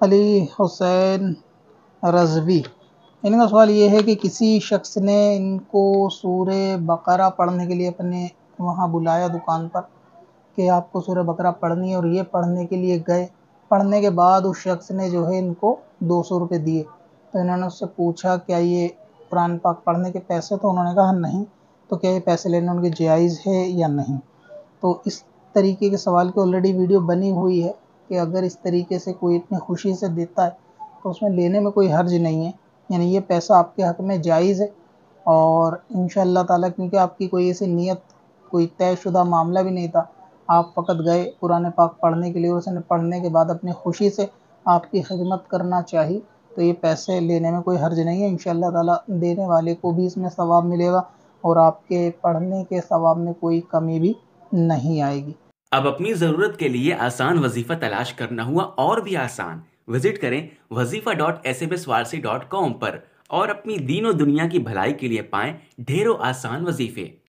علی حسین رضوی، ان کا سوال یہ ہے کہ کسی شخص نے ان کو سورہ بقرہ پڑھنے کے لیے اپنے وہاں بلایا دکان پر کہ آپ کو سورہ بقرہ پڑھنی ہے، اور یہ پڑھنے کے لیے گئے۔ پڑھنے کے بعد اس شخص نے جو ہے ان کو 200 روپے دیے، تو انہوں نے اس سے پوچھا کیا یہ قرآن پاک پڑھنے کے پیسے؟ تو انہوں نے کہا نہیں، تو کیا یہ پیسے لینا ان کے جائز ہے یا نہیں؟ تو اس طریقے کے سوال کی آلریڈی ویڈیو بنی ہوئی ہے کہ اگر اس طریقے سے کوئی اتنی خوشی سے دیتا ہے تو اس میں لینے میں کوئی حرج نہیں ہے، یعنی یہ پیسہ آپ کے حق میں جائز ہے، اور انشاءاللہ تعالیٰ کیونکہ آپ کی کوئی ایسی نیت، کوئی طے شدہ معاملہ بھی نہیں تھا، آپ فقط گئے قرآن پاک پڑھنے کے لیے، اور اس نے پڑھنے کے بعد اپنی خوشی سے آپ کی خدمت کرنا چاہی، تو یہ پیسے لینے میں کوئی حرج نہیں ہے۔ انشاءاللہ تعالیٰ دینے والے کو بھی اس میں ثواب ملے گا، اور آپ کے پڑھنے کے ثواب میں کوئی کمی بھی نہیں آئے گی۔ اب اپنی ضرورت کے لیے آسان وظیفہ تلاش کرنا ہوا اور بھی آسان۔ وزٹ کریں wazifa.sbswarsi.com پر اور اپنی دین و دنیا کی بھلائی کے لیے پائیں ڈھیروں آسان وظیفے۔